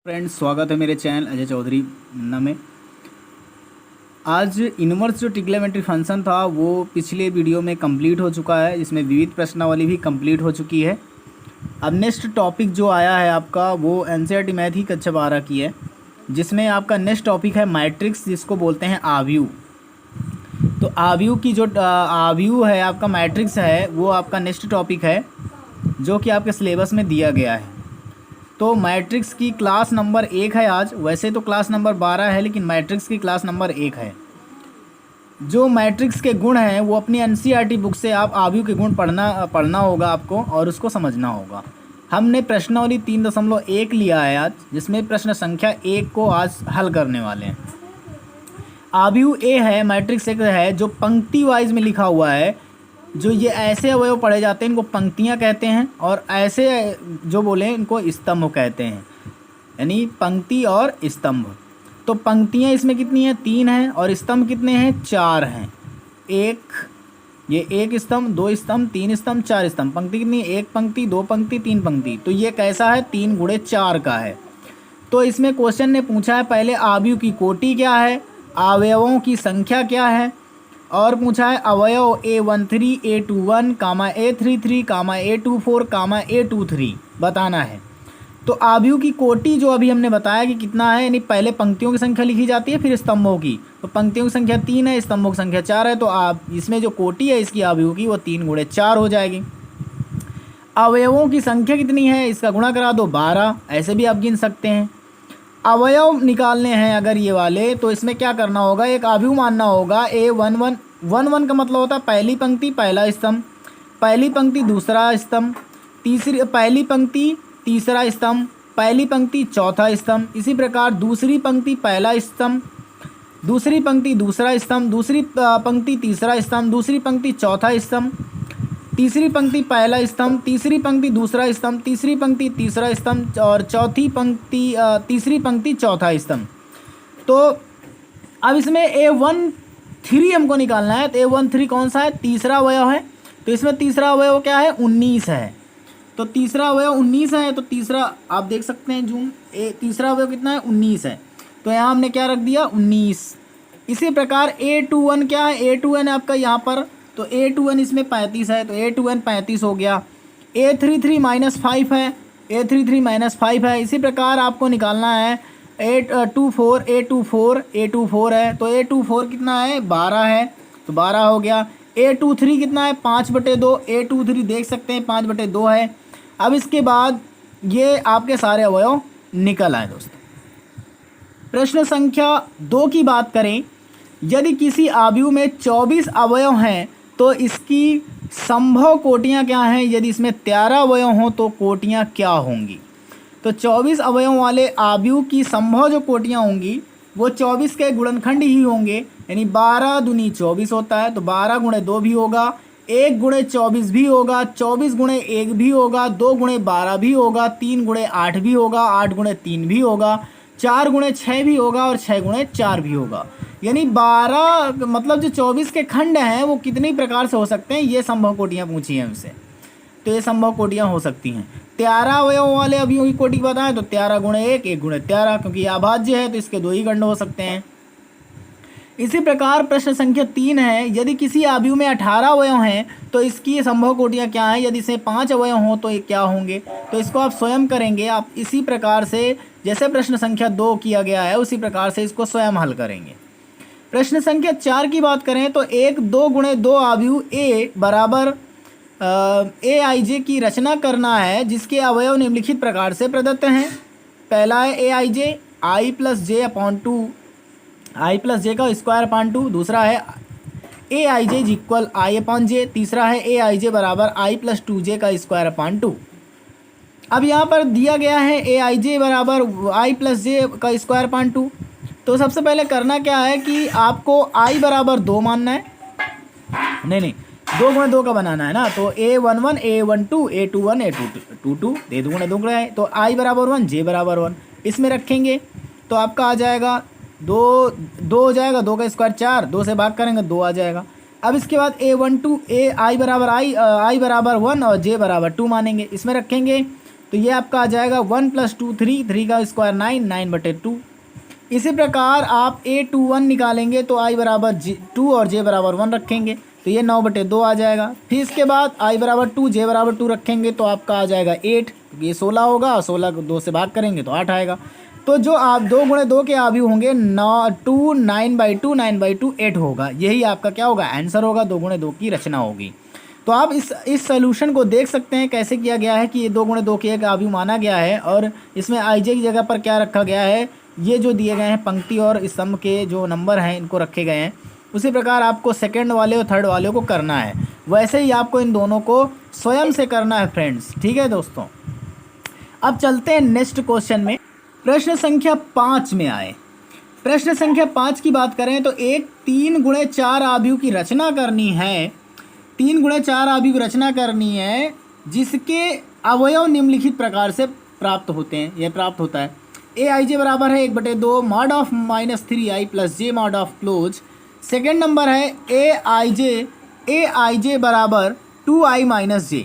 Friends, स्वागत है मेरे चैनल अजय चौधरी मुन्ना में। आज इनवर्स जो ट्रिग्नोमेट्री फंक्शन था वो पिछले वीडियो में कंप्लीट हो चुका है, जिसमें विविध प्रश्नावली भी कंप्लीट हो चुकी है। अब नेक्स्ट टॉपिक जो आया है आपका वो एनसीईआरटी मैथ ही कक्षा 12 की है, जिसमें आपका नेक्स्ट टॉपिक है मैट्रिक्स, जिसको बोलते हैं आव्यूह। तो आव्यूह की जो आव्यूह है आपका मैट्रिक्स है वो आपका नेक्स्ट टॉपिक है, जो कि आपके सिलेबस में दिया गया है। तो मैट्रिक्स की क्लास नंबर 1 है आज। वैसे तो क्लास नंबर 12 है, लेकिन मैट्रिक्स की क्लास नंबर 1 है। जो मैट्रिक्स के गुण हैं वो अपनी एनसीईआरटी बुक से आप आव्यूह के गुण पढ़ना होगा आपको, और उसको समझना होगा। हमने प्रश्नावली 3.1 लिया है आज, जिसमें प्रश्न संख्या 1 को आज हल करने वाले हैं। आव्यूह ए है, मैट्रिक्स एक है जो पंक्ति वाइज में लिखा हुआ है। जो ये ऐसे अवयव पढ़े जाते हैं इनको पंक्तियाँ कहते हैं, और ऐसे जो बोले इनको स्तंभ कहते हैं, यानी पंक्ति और स्तंभ। तो पंक्तियाँ इसमें कितनी हैं? 3 हैं, और स्तंभ कितने हैं? 4 हैं। ये एक स्तंभ, 2 स्तंभ, 3 स्तंभ, 4 स्तंभ। पंक्ति कितनी? 1 पंक्ति, 2 पंक्ति, 3 पंक्ति। तो ये कैसा है? 3 गुणे 4 का है। तो इसमें क्वेश्चन ने पूछा है पहले आव्यूह की कोटि क्या है, अवयवों की संख्या क्या है, और पूछा है अवयव A13, A21, A33, A24, A23 बताना है। तो आव्यूह की कोटि जो अभी हमने बताया कि कितना है, यानी पहले पंक्तियों की संख्या लिखी जाती है फिर स्तंभों की। तो पंक्तियों की संख्या 3 है, स्तंभों की संख्या 4 है। तो आप इसमें जो कोटि है इसकी आव्यूह की वो 3 गुणे 4 हो जाएगी। अवयवों की संख्या कितनी है, इसका गुणा करा दो 12, ऐसे भी आप गिन सकते हैं। अवयव निकालने हैं अगर ये वाले, तो इसमें क्या करना होगा? एक आव्यूह मानना होगा A11 का मतलब होता है पहली पंक्ति पहला स्तंभ, पहली पंक्ति दूसरा स्तंभ, पहली पंक्ति तीसरा स्तंभ, पहली पंक्ति चौथा स्तंभ। इसी प्रकार दूसरी पंक्ति पहला स्तंभ, दूसरी पंक्ति दूसरा स्तंभ, दूसरी पंक्ति तीसरा स्तंभ, दूसरी पंक्ति चौथा स्तंभ, तीसरी पंक्ति पहला स्तंभ, तीसरी पंक्ति दूसरा स्तंभ, तीसरी पंक्ति तीसरा स्तंभ, और चौथी पंक्ति तीसरी पंक्ति चौथा स्तंभ। तो अब इसमें A13 हमको निकालना है। तो A13 कौन सा है? तीसरा अवयव है। तो इसमें तीसरा अवयव क्या है? 19 है। तो तीसरा अवयव 19 है। तो तीसरा आप देख सकते हैं जूम, तीसरा अवयव कितना है? 19 है। तो यहाँ हमने क्या रख दिया? 19। इसी प्रकार A21 क्या है? A21 आपका यहाँ पर, तो A21 इसमें 35 है, तो A21 35 हो गया। A33 -5 है, A33 -5 है। इसी प्रकार आपको निकालना है A24 है। तो A24 कितना है? 12 है, तो 12 हो गया। A23 कितना है? 5/2। A23 देख सकते हैं 5/2 है। अब इसके बाद ये आपके सारे अवयव निकल आए दोस्तों। प्रश्न संख्या 2 की बात करें, यदि किसी आव्यूह में 24 अवयव हैं तो इसकी संभव कोटियाँ क्या हैं? यदि इसमें 13 अवयव हों तो कोटियाँ क्या होंगी? तो 24 अवयव वाले आव्यूह की संभव जो कोटियाँ होंगी वो 24 के गुणनखंड ही होंगे, यानी 12 दूनी 24 होता है, तो 12 गुणे 2 भी होगा, 1 गुणे 24 भी होगा, 24 गुणे 1 भी होगा, 2 गुणे 12 भी होगा, 3 गुणे 8 भी होगा, 8 गुणे 3 भी होगा, 4 गुणे 6 भी होगा, और 6 गुणे 4 भी होगा। यानी 12 मतलब जो 24 के खंड हैं वो कितने प्रकार से हो सकते हैं, ये संभव कोटियाँ पूछी हैं हमसे। तो ये संभव कोटियाँ हो सकती हैं। 13 अवयव वाले अवयवों की कोटि बताएं तो 13 गुणे 1, 1 गुणे 13, क्योंकि ये अभाज्य है तो इसके 2 ही खंड हो सकते हैं। इसी प्रकार प्रश्न संख्या 3 है, यदि किसी आव्यूह में 18 अवयव हैं तो इसकी संभव कोटियाँ क्या हैं? यदि इसमें 5 अवयव हों तो ये क्या होंगे? तो इसको आप स्वयं करेंगे। आप इसी प्रकार से जैसे प्रश्न संख्या 2 किया गया है उसी प्रकार से इसको स्वयं हल करेंगे। प्रश्न संख्या 4 की बात करें तो 1 2 गुणे 2 आव्यूह A बराबर AIJ की रचना करना है, जिसके अवयव निम्नलिखित प्रकार से प्रदत्त हैं। पहला है AIJ I + J upon 2, I + J का स्क्वायर अपॉन 2। दूसरा है AIJ = I/J। तीसरा है AIJ बराबर I + 2J का स्क्वायर अपॉन 2। अब यहाँ पर दिया गया है AIJ बराबर I + J का स्क्वायर अपॉन 2। तो सबसे पहले करना क्या है कि आपको I बराबर 2 मानना है, नहीं 2 गुणे 2 का बनाना है ना। तो A11 A12 A21 A22 दे 2 गुणे 2 का है, तो I बराबर 1 J बराबर 1 इसमें रखेंगे तो आपका आ जाएगा 2 हो जाएगा, 2 का स्क्वायर 4, 2 से भाग करेंगे 2 आ जाएगा। अब इसके बाद A12 I बराबर 1 और J बराबर 2 मानेंगे, इसमें रखेंगे तो ये आपका आ जाएगा 1 + 2 3, 3 का स्क्वायर 9, 9/2। इसी प्रकार आप A21 निकालेंगे तो I बराबर 2 और J बराबर 1 रखेंगे तो ये 9/2 आ जाएगा। फिर इसके बाद I बराबर 2, J बराबर 2 रखेंगे तो आपका आ जाएगा 8, ये 16 होगा और 16 को 2 से भाग करेंगे तो 8 आएगा। तो जो आप 2 × 2 के आव्यूह होंगे 2, 9/2, 9/2 8 होगा। यही आपका क्या होगा, आंसर होगा, 2 × 2 की रचना होगी। तो आप इस सोल्यूशन को देख सकते हैं कैसे किया गया है कि ये 2 × 2 के एक आव्यूह माना गया है और इसमें I J की जगह पर क्या रखा गया है, ये जो दिए गए हैं पंक्ति और स्तंभ के जो नंबर हैं इनको रखे गए हैं। उसी प्रकार आपको सेकंड वाले और थर्ड वाले को करना है, वैसे ही आपको इन दोनों को स्वयं से करना है फ्रेंड्स। ठीक है दोस्तों, अब चलते हैं नेक्स्ट क्वेश्चन में। प्रश्न संख्या 5 में आए। प्रश्न संख्या 5 की बात करें तो एक 3 × 4 आव्यूह की रचना करनी है। 3 × 4 आव्यूह की रचना करनी है जिसके अवयव निम्नलिखित प्रकार से प्राप्त होते हैं। यह प्राप्त होता है AIJ बराबर है 1/2 mod of -3i + j mod of close. Second number है AIJ बराबर 2i - j।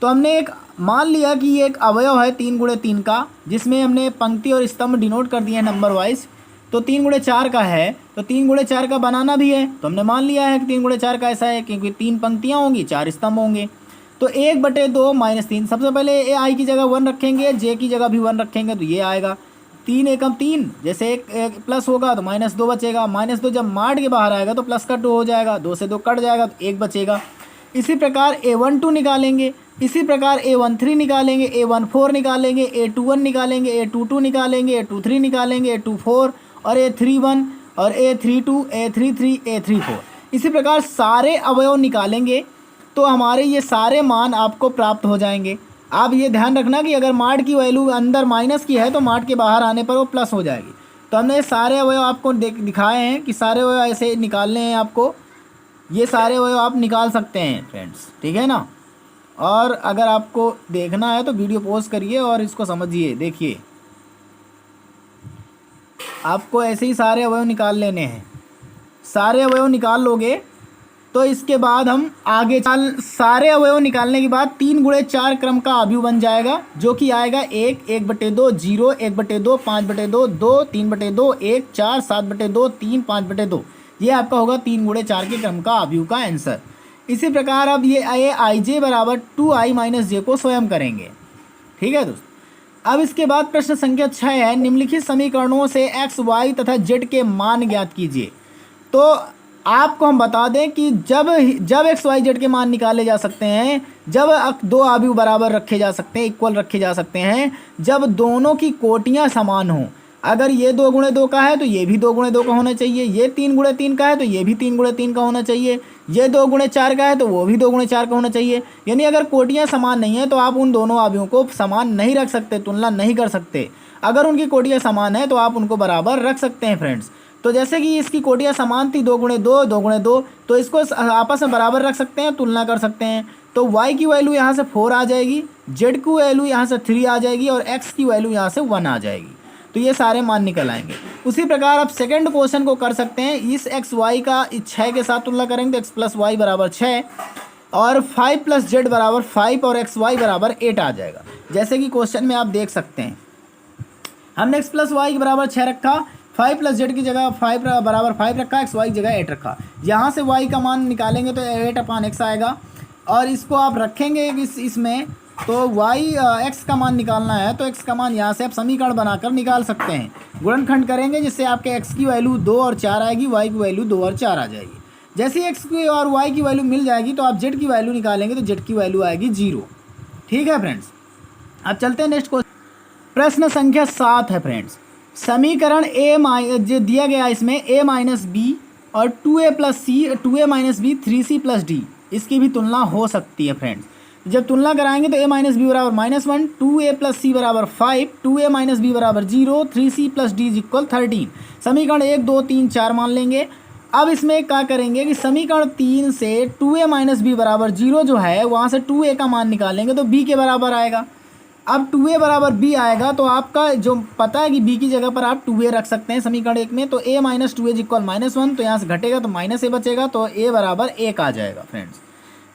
तो हमने एक मान लिया कि ये एक अवयव है 3 × 3 का, जिसमें हमने पंक्ति और स्तंभ डिनोट कर दिए हैं नंबर वाइज। तो 3 × 4 का है, तो 3 × 4 का बनाना भी है, तो हमने मान लिया है कि 3 × 4 का ऐसा है क्योंकि 3 पंक्तियाँ होंगी 4 स्तंभ होंगे। तो 1/2 - 3, सबसे पहले AI की जगह 1 रखेंगे, J की जगह भी 1 रखेंगे तो ये आएगा 3 एकम 3, जैसे एक प्लस होगा तो -2 बचेगा। -2 जब माड के बाहर आएगा तो प्लस का 2 हो जाएगा, 2 से 2 कट जाएगा तो 1 बचेगा। इसी प्रकार A12 निकालेंगे, इसी प्रकार A13 निकालेंगे, A14 निकालेंगे, A21 निकालेंगे, A22 निकालेंगे, A23 निकालेंगे, A24 और A31 और A32, A33, A34। इसी प्रकार सारे अवयव निकालेंगे तो हमारे ये सारे मान आपको प्राप्त हो जाएंगे। आप ये ध्यान रखना कि अगर माड की वैल्यू अंदर माइनस की है तो माड के बाहर आने पर वो प्लस हो जाएगी। तो हमने ये सारे अवयव आपको दिखाए हैं कि सारे अवयव ऐसे निकालने हैं आपको। ये सारे अवयव आप निकाल सकते हैं फ्रेंड्स, ठीक है ना। और अगर आपको देखना है तो वीडियो पॉज करिए और इसको समझिए। देखिए, आपको ऐसे ही सारे अवयव निकाल लेने हैं। सारे अवयव निकाल लोगे तो इसके बाद हम आगे सारे अवयव निकालने के बाद 3 × 4 क्रम का आव्यूह बन जाएगा, जो कि आएगा 1, 1/2, 0, 1/2, 5/2, 2, 3/2, 1, 4, 7/2, 3, 5/2। ये आपका होगा 3 × 4 के क्रम का आव्यूह का आंसर। इसी प्रकार अब ये AIJ बराबर 2i - j को स्वयं करेंगे। ठीक है दोस्तों, अब इसके बाद प्रश्न संख्या 6 है, निम्नलिखित समीकरणों से x, y तथा z के मान ज्ञात कीजिए। तो आपको हम बता दें कि जब x, y, z के मान निकाले जा सकते हैं, जब दो आव्यूह बराबर रखे जा सकते हैं, इक्वल रखे जा सकते हैं, जब दोनों की कोटियां समान हों। अगर ये 2 × 2 का है तो ये भी 2 × 2 का होना चाहिए, ये 3 × 3 का है तो ये भी 3 × 3 का होना चाहिए, ये 2 × 4 का है तो वो भी 2 × 4 का होना चाहिए। यानी अगर कोटियां समान नहीं है तो आप उन दोनों आव्यूहों को समान नहीं रख सकते, तुलना नहीं कर सकते। अगर उनकी कोटियां समान है तो आप उनको बराबर रख सकते हैं फ्रेंड्स। तो जैसे कि इसकी कोटियां समान थी 2 × 2, 2 × 2, तो इसको आपस में बराबर रख सकते हैं, तुलना कर सकते हैं। तो y की वैल्यू यहाँ से 4 आ जाएगी, z की वैल्यू यहाँ से 3 आ जाएगी और x की वैल्यू यहाँ से 1 आ जाएगी। तो ये सारे मान निकल आएंगे। उसी प्रकार आप सेकंड क्वेश्चन को कर सकते हैं। इस एक्स वाई का 6 के साथ तुलना करेंगे तो x + y बराबर 6 और 5 + z बराबर 5 और एक्स वाई बराबर 8 आ जाएगा। जैसे कि क्वेश्चन में आप देख सकते हैं, हमने x + y के बराबर 6 रखा, 5 + z की जगह 5 बराबर 5 रखा, एक्स वाई की जगह 8 रखा। यहाँ से y का मान निकालेंगे तो 8/x आएगा और इसको आप रखेंगे इसमें तो x का मान निकालना है तो x का मान यहाँ से आप समीकरण बनाकर निकाल सकते हैं। गुणनखंड करेंगे जिससे आपके x की वैल्यू 2 और 4 आएगी, y की वैल्यू 2 और 4 आ जाएगी। जैसे ही x की और y की वैल्यू मिल जाएगी तो आप z की वैल्यू निकालेंगे तो z की वैल्यू आएगी 0। ठीक है फ्रेंड्स, अब चलते हैं नेक्स्ट क्वेश्चन। प्रश्न संख्या 7 है फ्रेंड्स। समीकरण जो दिया गया इसमें a - b और 2a + c 2a - b 3c + d, इसकी भी तुलना हो सकती है फ्रेंड्स। जब तुलना कराएंगे तो a - b बराबर -1, 2a + c बराबर 5, 2a - b बराबर 0, 3c + d = 13। समीकरण 1, 2, 3, 4 मान लेंगे। अब इसमें क्या करेंगे कि समीकरण 3 से 2a - b बराबर 0 जो है वहाँ से 2a का मान निकालेंगे तो b के बराबर आएगा। अब 2a बराबर b आएगा तो आपका जो पता है कि b की जगह पर आप 2a रख सकते हैं समीकरण 1 में। तो a - 2a = -1, तो यहाँ से घटेगा तो -a बचेगा तो a बराबर 1 आ जाएगा फ्रेंड्स।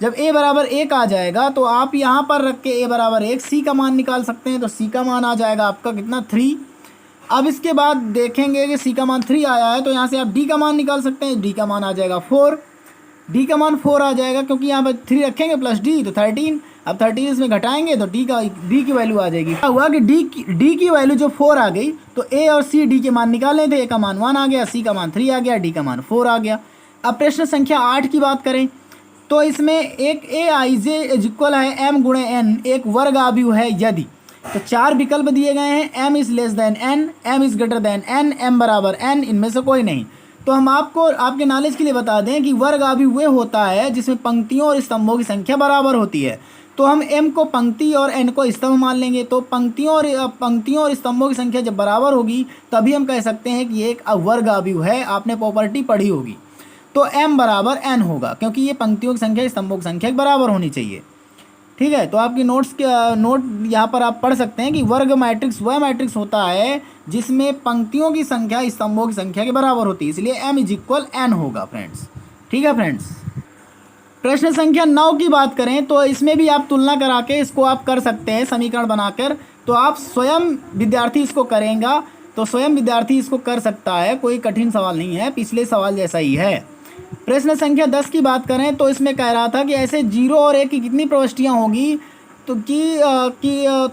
जब a बराबर 1 आ जाएगा तो आप यहाँ पर रख के a बराबर 1 c का मान निकाल सकते हैं। तो c का मान आ जाएगा आपका कितना 3। अब इसके बाद देखेंगे कि c का मान 3 आया है तो यहाँ से आप d का मान निकाल सकते हैं। d का मान आ जाएगा 4, d का मान 4 आ जाएगा क्योंकि यहाँ पर 3 रखेंगे प्लस d तो 13। अब 13 इसमें घटाएंगे तो d की वैल्यू आ जाएगी। क्या हुआ कि d की वैल्यू जो 4 आ गई तो a और c d के मान निकाले थे। a का मान 1 आ गया, c का मान 3 आ गया, d का मान 4 आ गया। अब प्रश्न संख्या 8 की बात करें तो इसमें एक aij इक्वल है m गुणे n एक वर्ग आव्यूह है यदि। तो 4 विकल्प दिए गए हैं, m is less than n, m is greater than n, m बराबर n, इनमें से कोई नहीं। तो हम आपको आपके नॉलेज के लिए बता दें कि वर्ग आव्यूह वह होता है जिसमें पंक्तियों और स्तंभों की संख्या बराबर होती है। तो हम m को पंक्ति और n को स्तंभ मान लेंगे। तो पंक्तियों और स्तंभों की संख्या जब बराबर होगी तभी हम कह सकते हैं कि एक वर्ग आव्यूह है। आपने प्रॉपर्टी पढ़ी होगी। तो m बराबर n होगा क्योंकि ये पंक्तियों की संख्या स्तंभों की संख्या बराबर होनी चाहिए। ठीक है, तो आपकी नोट यहाँ पर आप पढ़ सकते हैं कि वर्ग मैट्रिक्स वह मैट्रिक्स होता है जिसमें पंक्तियों की संख्या स्तंभों की संख्या के बराबर होती है, इसलिए m इज इक्वल n होगा फ्रेंड्स। ठीक है फ्रेंड्स, प्रश्न संख्या 9 की बात करें तो इसमें भी आप तुलना करा के इसको आप कर सकते हैं समीकरण बनाकर। तो आप स्वयं विद्यार्थी इसको करेगा तो स्वयं विद्यार्थी इसको कर सकता है, कोई कठिन सवाल नहीं है, पिछले सवाल जैसा ही है। प्रश्न संख्या 10 की बात करें तो इसमें कह रहा था कि ऐसे 0 और 1 की कितनी प्रविष्टियाँ होंगी तो कि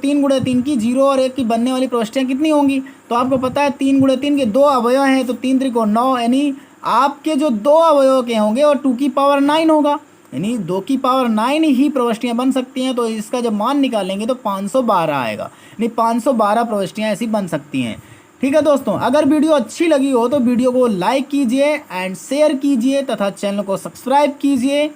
3 गुणे 3 की 0 और 1 की बनने वाली प्रविष्टियाँ कितनी होंगी। तो आपको पता है 3 गुणे 3 के 2 अवयव हैं तो 3 त्रिकोण 9, यानी आपके जो 2 अवयव के होंगे और 2 की पावर 9 होगा, यानी 2 की पावर 9 ही प्रविष्टियाँ बन सकती हैं। तो इसका जब मान निकालेंगे तो 512 आएगा, यानी 512 प्रविष्टियाँ ऐसी बन सकती हैं। ठीक है दोस्तों, अगर वीडियो अच्छी लगी हो तो वीडियो को लाइक कीजिए एंड शेयर कीजिए तथा चैनल को सब्सक्राइब कीजिए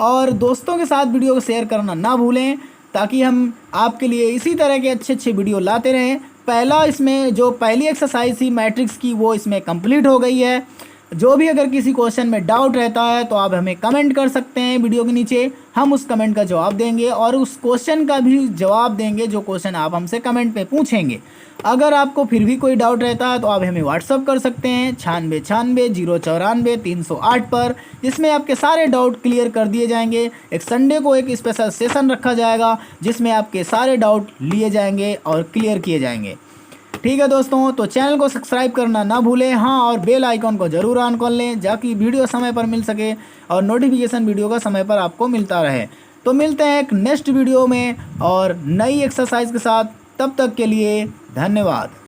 और दोस्तों के साथ वीडियो को शेयर करना ना भूलें ताकि हम आपके लिए इसी तरह के अच्छे वीडियो लाते रहें। पहला इसमें जो पहली एक्सरसाइज थी मैट्रिक्स की वो इसमें कंप्लीट हो गई है। जो भी अगर किसी क्वेश्चन में डाउट रहता है तो आप हमें कमेंट कर सकते हैं वीडियो के नीचे, हम उस कमेंट का जवाब देंगे और उस क्वेश्चन का भी जवाब देंगे जो क्वेश्चन आप हमसे कमेंट पे पूछेंगे। अगर आपको फिर भी कोई डाउट रहता है तो आप हमें व्हाट्सअप कर सकते हैं 9696 094 308 पर, जिसमें आपके सारे डाउट क्लियर कर दिए जाएंगे। एक संडे को एक स्पेशल सेशन रखा जाएगा जिसमें आपके सारे डाउट लिए जाएंगे और क्लियर किए जाएंगे। ठीक है दोस्तों, तो चैनल को सब्सक्राइब करना ना भूलें, हाँ, और बेल आइकॉन को ज़रूर ऑन कर लें ताकि वीडियो समय पर मिल सके और नोटिफिकेशन वीडियो का समय पर आपको मिलता रहे। तो मिलते हैं एक नेक्स्ट वीडियो में और नई एक्सरसाइज के साथ, तब तक के लिए धन्यवाद।